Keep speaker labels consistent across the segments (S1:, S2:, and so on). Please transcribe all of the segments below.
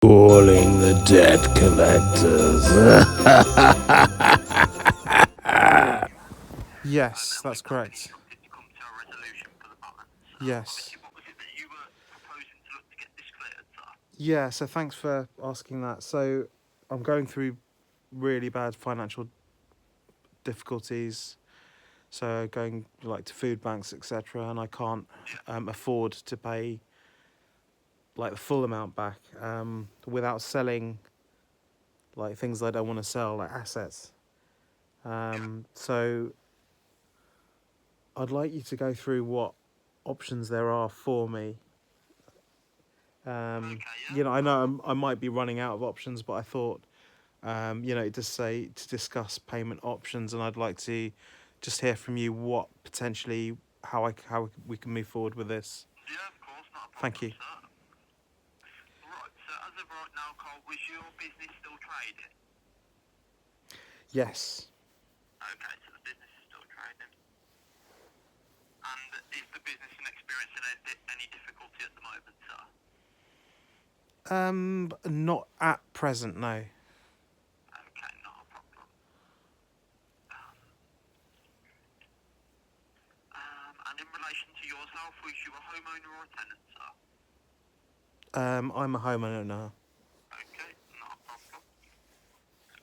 S1: Calling the debt collectors.
S2: Yes, that's correct.
S3: Instructed to come to a resolution for the balance.
S2: Yes.
S3: Obviously, what was it that you were proposing to look to get this cleared, sir?
S2: Yeah, so thanks for asking that. So I'm going through really bad financial difficulties. So going like to food banks, etc., and I can't afford to pay like the full amount back without selling like things I don't want to sell, like assets. So I'd like you to go through what options there are for me. I know I might be running out of options, but I thought, just say to discuss payment options, and I'd like to just hear from you what potentially how we can move forward with this.
S3: Yeah, of course, not a problem,
S2: Thank you.
S3: sir. Right, so as of right now, Cole, was your business still trading?
S2: Yes.
S3: Okay, so the business is still trading. And is the business experiencing any difficulty at the moment, sir?
S2: Not at present, no.
S3: Okay, not a problem. And in relation to yourself, was you a homeowner or a tenant, sir?
S2: I'm a homeowner.
S3: Okay, not a problem.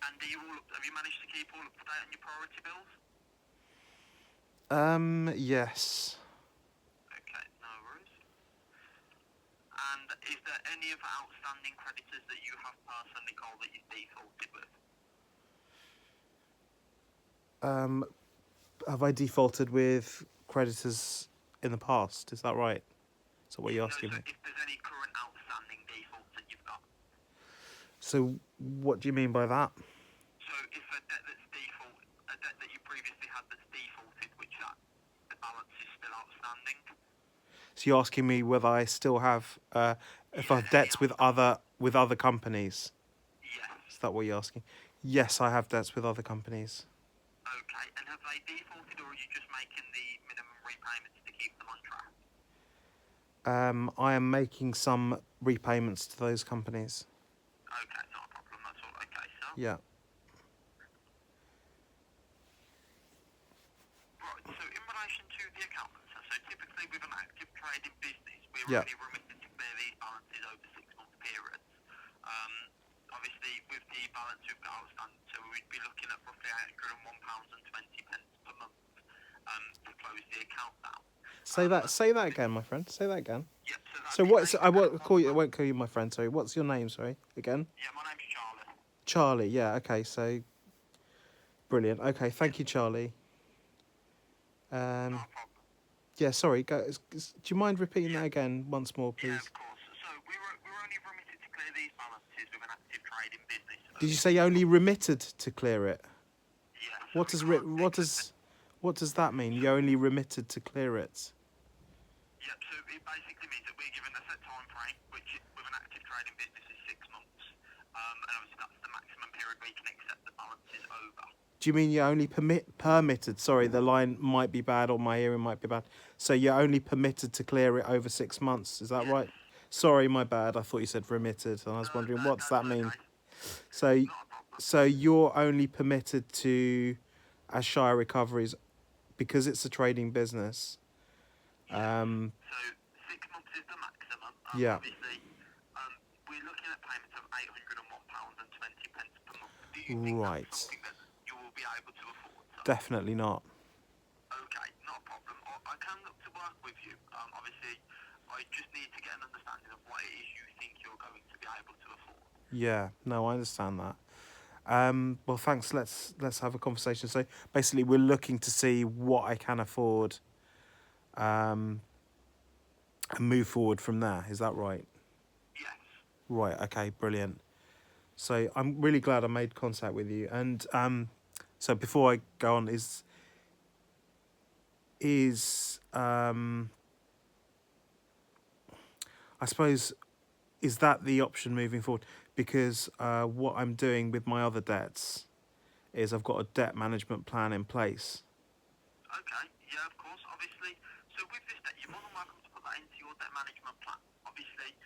S3: And have you managed to keep all up to date on your priority bills?
S2: Yes.
S3: Okay, no worries. And is there any other outstanding creditors that you have personally, Cole, that you've defaulted with?
S2: Have I defaulted with creditors in the past? Is that right? Is that what you're asking me?
S3: If there's any current outstanding defaults that you've got.
S2: So what do you mean by that?
S3: So if a debt that you previously had that's defaulted, the balance is still outstanding.
S2: So you're asking me whether I still have, if I have debts with other companies?
S3: Yes.
S2: Is that what you're asking? Yes, I have debts with other companies.
S3: Okay, and have they defaulted, or are you just making the minimum repayments to keep them on track?
S2: I am making some repayments to those companies.
S3: Okay, not a problem. That's all okay, sir.
S2: Yeah.
S3: Right, so in relation to the account, sir, so typically with an active trading business, we're
S2: Yeah.
S3: only remitted to clear these balances over 6-month periods. Obviously, with the balance we've got outstanding, so we'd be looking at roughly £801.20 per month to close the account down.
S2: Say that again, my friend. Say that again.
S3: Yep,
S2: So what's I won't call you. I won't call you my friend. Sorry. What's your name? Sorry. Again.
S3: Yeah, my name's Charlie.
S2: Charlie. Yeah. Okay. So brilliant. Okay. Thank you, Charlie.
S3: Not a problem.
S2: Yeah. Sorry. Do you mind repeating that again once more, please?
S3: Yeah, of course. So we're only remitted to clear these balances with an active trading business.
S2: Did you say only remitted to clear it?
S3: Yeah. So
S2: What does that mean? You only remitted to clear it.
S3: Yep, so it basically means that we're given a set time frame, which with an active trading business is 6 months. And obviously that's the maximum period we can accept the balances over.
S2: Do you mean you're only permitted? Sorry, the line might be bad or my hearing might be bad. So you're only permitted to clear it over 6 months. Is that
S3: Yes.
S2: right? Sorry, my bad. I thought you said remitted, and I was wondering what's that mean.
S3: Okay.
S2: So,
S3: Not a problem.
S2: so you're only permitted to, as Shire Recoveries, because it's a trading business.
S3: So 6 months is the maximum.
S2: Yeah.
S3: Obviously, we're looking at payments of £801.20 per month. Do you think
S2: Right.
S3: that's something that you will be able to afford, sir?
S2: Definitely not.
S3: Okay, not a problem. I can look to work with you. Obviously, I just need to get an understanding of what it is you think you're going to be able to afford.
S2: Yeah. No, I understand that. Well, thanks. Let's have a conversation. So basically, we're looking to see what I can afford, and move forward from there. Is that right?
S3: Yes.
S2: Right. Okay. Brilliant. So I'm really glad I made contact with you. And so before I go on, I suppose, is that the option moving forward? Because what I'm doing with my other debts is I've got a debt management plan in place.
S3: Okay, yeah, of course, obviously. So with this debt, you're more than welcome to put that into your debt management plan. Obviously,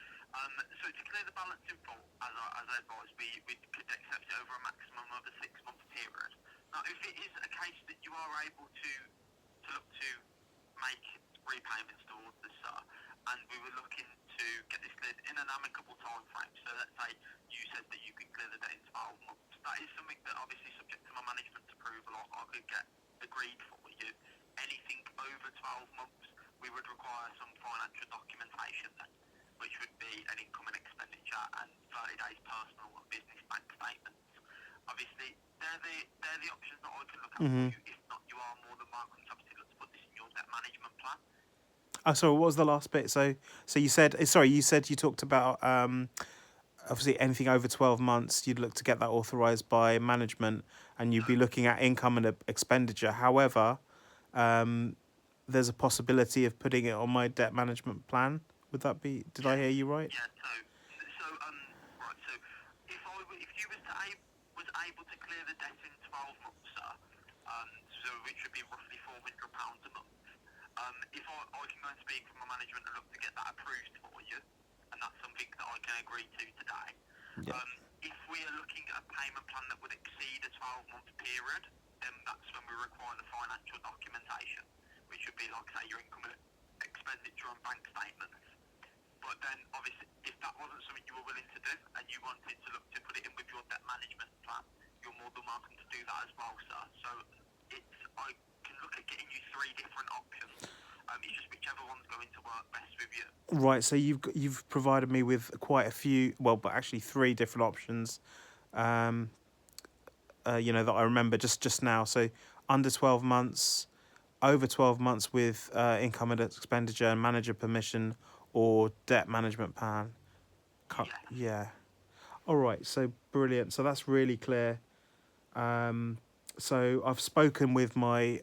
S3: So to clear the balance in full, as I advised, we could accept it over a maximum of a 6-month period. Now, if it is a case that you are able to look to make repayments towards this, sir, and we were looking to get this cleared in an amicable time frame, so let's say you said that you could clear the debt in 12 months, that is something that obviously subject to my management's approval I could get agreed for you. Anything over 12 months, we would require some financial documentation then, which would be an income and expenditure and 30 days personal and business bank statements. Obviously, they're the options that I can look at for you. If not, you are more than welcome to obviously look to put this in your debt management plan.
S2: Oh, sorry, what was the last bit? So you said, you said you talked about obviously anything over 12 months, you'd look to get that authorised by management, and you'd be looking at income and expenditure. However, there's a possibility of putting it on my debt management plan. Would that be? Did I hear you right?
S3: Yeah. Right. So if you was able to clear the debt in 12 months, sir, so which would be roughly £400 a month. If I can go and speak with my management and look to get that approved for you, and that's something that I can agree to today.
S2: Yeah.
S3: If we are looking at a payment plan that would exceed a 12-month period, then that's when we require the financial documentation, which would be like, say, your income and expenditure and bank statements. But then, obviously, if that wasn't something you were willing to do, and you wanted to look to put it in with your debt management plan, you're more than welcome to do that as well, sir. So I can look at getting you 3 different options. It's just whichever one's going to work best with you.
S2: Right. So you've provided me with quite a few, well, but actually 3 different options. That I remember just now. So under 12 months, over 12 months with income and expenditure and manager permission, or debt management plan. Yeah. All right. So brilliant. So that's really clear. So I've spoken with my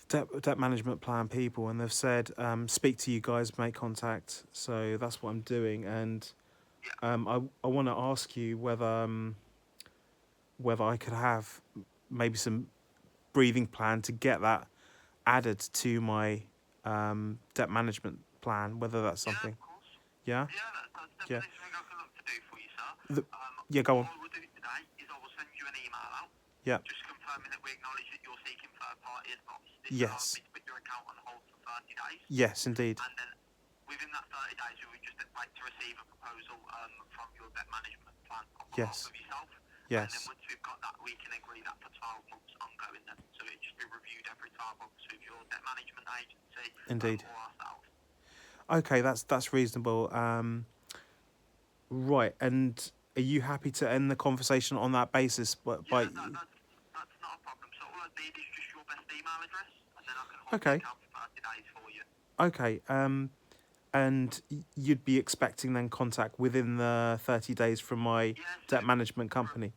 S2: debt management plan people, and they've said speak to you guys, make contact. So that's what I'm doing, and I want to ask you whether I could have maybe some breathing plan to get that added to my debt management plan. Whether that's something.
S3: Yeah, of course.
S2: Yeah.
S3: Yeah, that's definitely something I can look to do for you, sir.
S2: Go on.
S3: What I will do today is I will send you an email out.
S2: Yeah.
S3: Just confirming that we acknowledge that you're seeking third-party advice. This
S2: Yes.
S3: allows me to put your account on hold for 30 days.
S2: Yes, indeed.
S3: And then within that 30 days, we would just like to receive a proposal from your debt management plan on behalf of yourself.
S2: Yes.
S3: And then once we've got that, we can agree that for 12 months ongoing then. So it just be reviewed every 12 months with your debt management agency.
S2: Indeed.
S3: Or ourselves.
S2: Okay, that's reasonable. Right, and are you happy to end the conversation on that basis?
S3: That's not a problem. So all I need is just your best email address, and then I can hold the account for 30 days for you.
S2: Okay, and you'd be expecting then contact within the 30 days from my debt management company?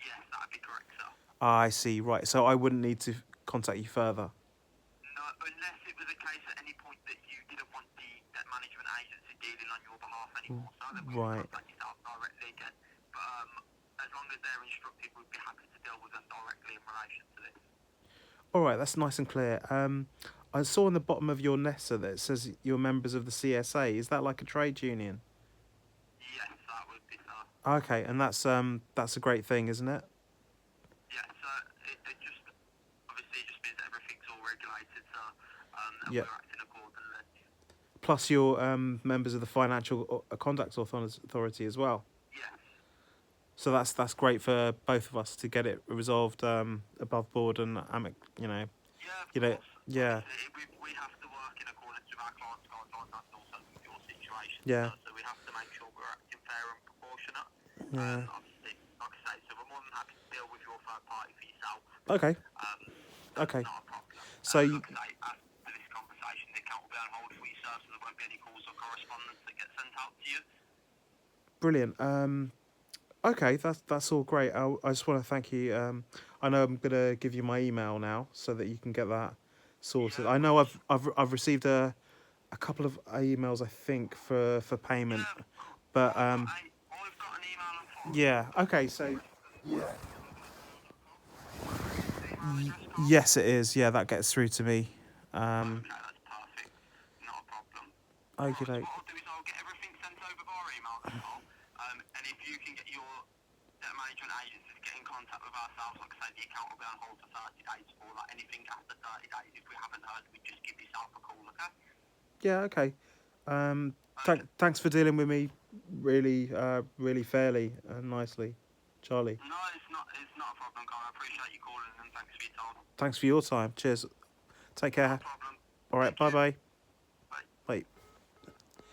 S3: Yes, that'd be correct, sir.
S2: I see, right. So I wouldn't need to contact you further?
S3: No, unless it was a case at any point that you didn't want the debt management agency dealing on your behalf anymore, so then we would contact yourself directly again. But as long as they're instructed, we'd be happy to deal with them directly in relation to this.
S2: All right, that's nice and clear. I saw on the bottom of your NESA that it says you're members of the CSA. Is that like a trade union?
S3: Yes, that would be, sir.
S2: Okay, and that's a great thing, isn't it?
S3: Yes, it just obviously it just means that everything's all regulated, sir, and
S2: Yeah.
S3: we're acting accordingly.
S2: Plus, you're members of the Financial Conduct Authority as well.
S3: Yes.
S2: So that's great for both of us to get it resolved above board and
S3: Yeah, of course.
S2: yeah.
S3: We have to work in accordance with our clients' guidelines. That's also with your situation.
S2: Yeah.
S3: So we have to make sure we're acting fair and proportionate.
S2: Yeah.
S3: Obviously, like I say, so we're more than happy to deal with your third party for yourself.
S2: Okay.
S3: That's not a problem.
S2: So
S3: like I say, after this conversation, the account will be on hold for you, sir, so there won't be any calls or correspondence that get sent out to you.
S2: Brilliant. Okay, that's all great. I just want to thank you. I know I'm gonna give you my email now so that you can get that sorted. I know I've received a couple of emails, I think, for payment, but
S3: I've got an email on file.
S2: yeah. Okay, so yes, it is. Yeah, that gets through to me.
S3: Okay, that's perfect. Not a problem.
S2: Okay.
S3: What I'll do protocol. And if you can get your debt management agency to get in contact with ourselves, like I say, the account will be on hold for 30 days for that. Anything after 30 days, if we haven't heard, we just give yourself a call, okay?
S2: Yeah, okay. Thanks for dealing with me really, really fairly and nicely, Charlie.
S3: No, it's not a problem, Carl. I appreciate you calling and thanks for your time.
S2: Thanks for your time. Cheers. Take care.
S3: No problem.
S2: All right.
S3: Thank you.
S2: Bye bye.